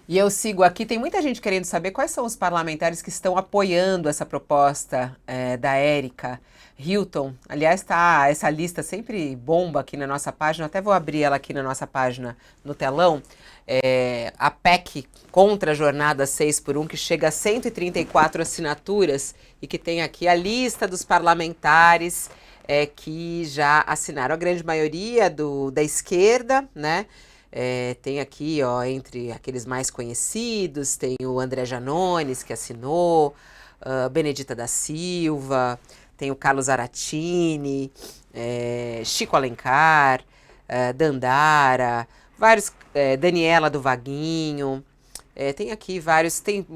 E eu sigo aqui, tem muita gente querendo saber quais são os parlamentares que estão apoiando essa proposta da Érica Hilton. Aliás, tá, essa lista sempre bomba aqui na nossa página, até vou abrir ela aqui na nossa página no telão. A PEC contra a jornada 6 por 1, que chega a 134 assinaturas e que tem aqui a lista dos parlamentares que já assinaram, a grande maioria da esquerda, né? Tem aqui, ó, entre aqueles mais conhecidos, tem o André Janones, que assinou, Benedita da Silva, tem o Carlos Aratini, Chico Alencar, Dandara, vários, Daniela do Vaguinho, tem aqui vários, tem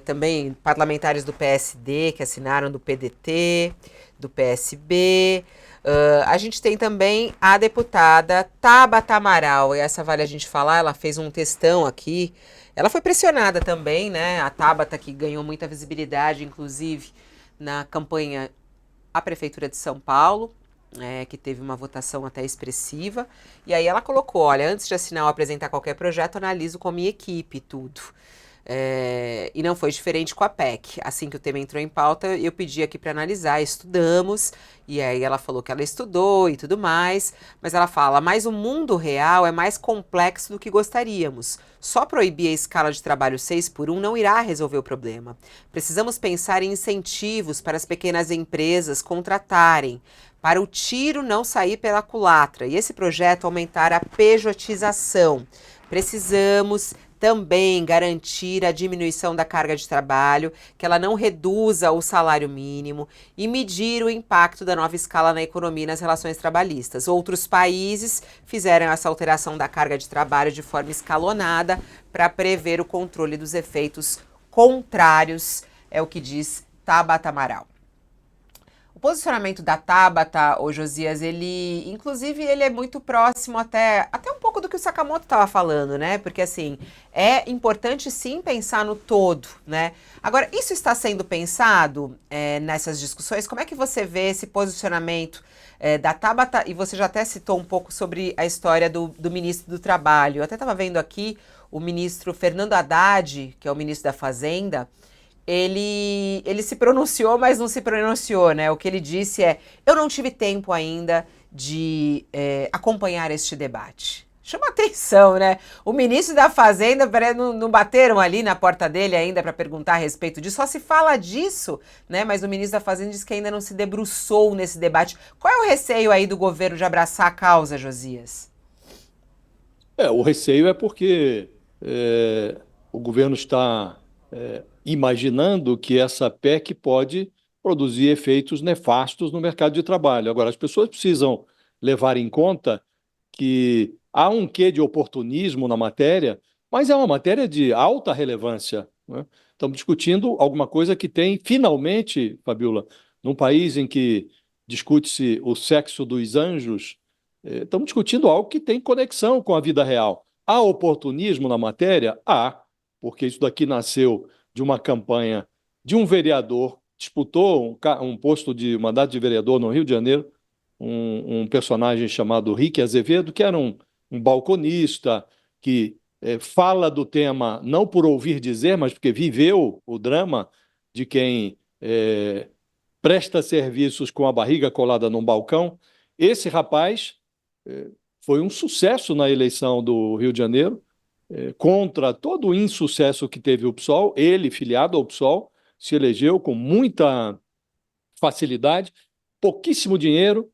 também parlamentares do PSD que assinaram, do PDT, do PSB. A gente tem também a deputada Tabata Amaral, e essa vale a gente falar, ela fez um textão aqui. Ela foi pressionada também, né? A Tabata, que ganhou muita visibilidade, inclusive, na campanha à Prefeitura de São Paulo, que teve uma votação até expressiva. E aí ela colocou, olha, antes de assinar ou apresentar qualquer projeto, analiso com a minha equipe tudo. E não foi diferente com a PEC. Assim que o tema entrou em pauta, eu pedi aqui para analisar, estudamos, e aí ela falou que ela estudou e tudo mais, mas ela fala, mas o mundo real é mais complexo do que gostaríamos. Só proibir a escala de trabalho 6 por 1 não irá resolver o problema. Precisamos pensar em incentivos para as pequenas empresas contratarem, para o tiro não sair pela culatra, e esse projeto aumentar a pejotização. Precisamos também garantir a diminuição da carga de trabalho, que ela não reduza o salário mínimo e medir o impacto da nova escala na economia e nas relações trabalhistas. Outros países fizeram essa alteração da carga de trabalho de forma escalonada para prever o controle dos efeitos contrários, é o que diz Tabata Amaral. O posicionamento da Tabata, ô Josias, inclusive, ele é muito próximo até um pouco do que o Sakamoto estava falando, né? Porque, assim, é importante, sim, pensar no todo, né? Agora, isso está sendo pensado nessas discussões? Como é que você vê esse posicionamento da Tabata? E você já até citou um pouco sobre a história do ministro do Trabalho. Eu até estava vendo aqui o ministro Fernando Haddad, que é o ministro da Fazenda. Ele se pronunciou, mas não se pronunciou, né? O que ele disse é: eu não tive tempo ainda de acompanhar este debate. Chama atenção, né? O ministro da Fazenda, não bateram ali na porta dele ainda para perguntar a respeito disso. Só se fala disso, né? Mas o ministro da Fazenda diz que ainda não se debruçou nesse debate. Qual é o receio aí do governo de abraçar a causa, Josias? O receio é porque o governo está imaginando que essa PEC pode produzir efeitos nefastos no mercado de trabalho. Agora, as pessoas precisam levar em conta que há um quê de oportunismo na matéria, mas é uma matéria de alta relevância, né? Estamos discutindo alguma coisa que tem, finalmente, Fabiola, num país em que discute-se o sexo dos anjos, estamos discutindo algo que tem conexão com a vida real. Há oportunismo na matéria? Há, porque isso daqui nasceu de uma campanha de um vereador, disputou um posto de mandato de vereador no Rio de Janeiro, um personagem chamado Rick Azevedo, que era um balconista, que fala do tema não por ouvir dizer, mas porque viveu o drama de quem presta serviços com a barriga colada num balcão. Esse rapaz foi um sucesso na eleição do Rio de Janeiro, contra todo o insucesso que teve o PSOL. Ele, filiado ao PSOL, se elegeu com muita facilidade, pouquíssimo dinheiro,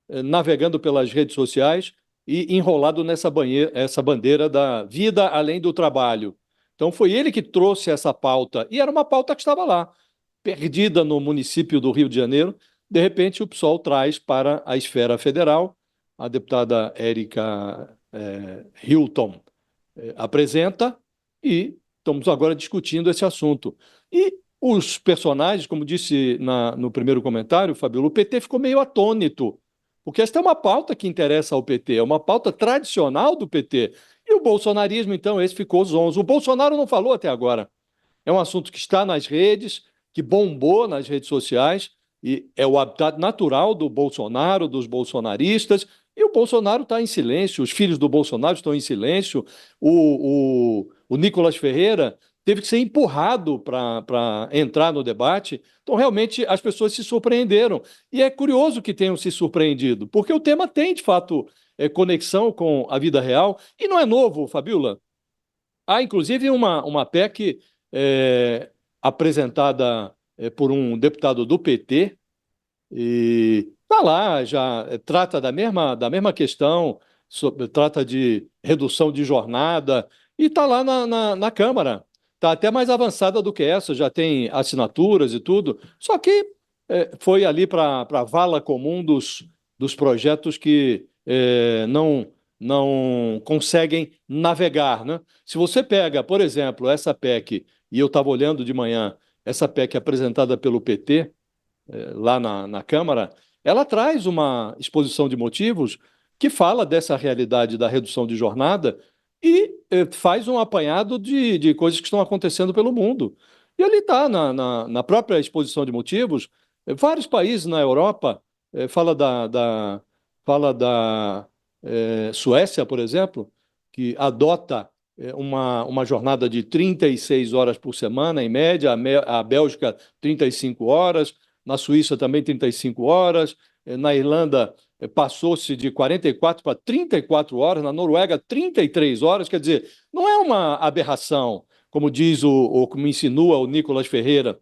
navegando pelas redes sociais e enrolado essa bandeira da vida além do trabalho. Então, foi ele que trouxe essa pauta, e era uma pauta que estava lá, perdida no município do Rio de Janeiro. De repente, o PSOL traz para a esfera federal. A deputada Érica Hilton apresenta, e estamos agora discutindo esse assunto. E os personagens, como disse no primeiro comentário, Fabiola, o PT ficou meio atônito, porque esta é uma pauta que interessa ao PT, é uma pauta tradicional do PT. E o bolsonarismo, então, esse ficou zonzo. O Bolsonaro não falou até agora. É um assunto que está nas redes, que bombou nas redes sociais, e é o habitat natural do Bolsonaro, dos bolsonaristas, E o Bolsonaro está em silêncio, os filhos do Bolsonaro estão em silêncio, o Nicolas Ferreira teve que ser empurrado para entrar no debate. Então, realmente, as pessoas se surpreenderam. E é curioso que tenham se surpreendido, porque o tema tem, de fato, conexão com a vida real. E não é novo, Fabiola. Há, inclusive, uma PEC apresentada por um deputado do PT, e está lá, já trata da mesma questão, trata de redução de jornada, e está lá na Câmara. Está até mais avançada do que essa, já tem assinaturas e tudo, só que foi ali para a vala comum dos projetos que não conseguem navegar, né? Se você pega, por exemplo, essa PEC, e eu estava olhando de manhã, essa PEC apresentada pelo PT, lá na Câmara, ela traz uma exposição de motivos que fala dessa realidade da redução de jornada e faz um apanhado de coisas que estão acontecendo pelo mundo. E ali está, na própria exposição de motivos, vários países na Europa, fala da Suécia, por exemplo, que adota uma jornada de 36 horas por semana, em média, a Bélgica 35 horas, na Suíça também 35 horas, na Irlanda passou-se de 44 para 34 horas, na Noruega 33 horas, quer dizer, não é uma aberração, como diz ou como insinua o Nicolas Ferreira.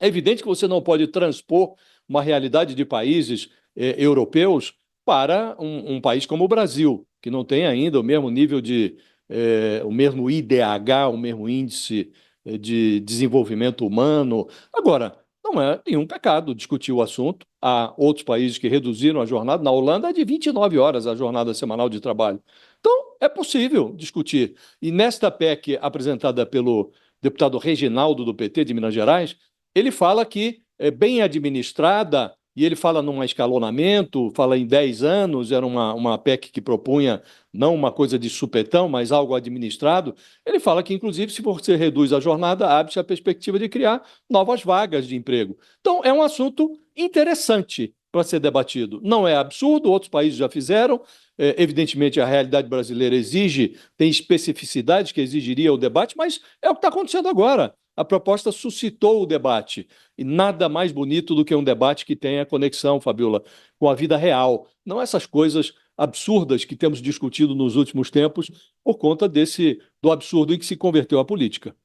É evidente que você não pode transpor uma realidade de países europeus para um país como o Brasil, que não tem ainda o mesmo nível o mesmo IDH, o mesmo índice de desenvolvimento humano. Agora, não é nenhum pecado discutir o assunto. Há outros países que reduziram a jornada. Na Holanda é de 29 horas a jornada semanal de trabalho. Então, é possível discutir. E nesta PEC apresentada pelo deputado Reginaldo do PT de Minas Gerais, ele fala que é bem administrada, e ele fala num escalonamento, fala em 10 anos, era uma PEC que propunha não uma coisa de supetão, mas algo administrado. Ele fala que, inclusive, se você reduz a jornada, abre-se a perspectiva de criar novas vagas de emprego. Então, é um assunto interessante para ser debatido. Não é absurdo, outros países já fizeram. Evidentemente, a realidade brasileira tem especificidades que exigiria o debate, mas é o que está acontecendo agora. A proposta suscitou o debate. E nada mais bonito do que um debate que tenha conexão, Fabiola, com a vida real. Não essas coisas absurdas que temos discutido nos últimos tempos por conta do absurdo em que se converteu a política.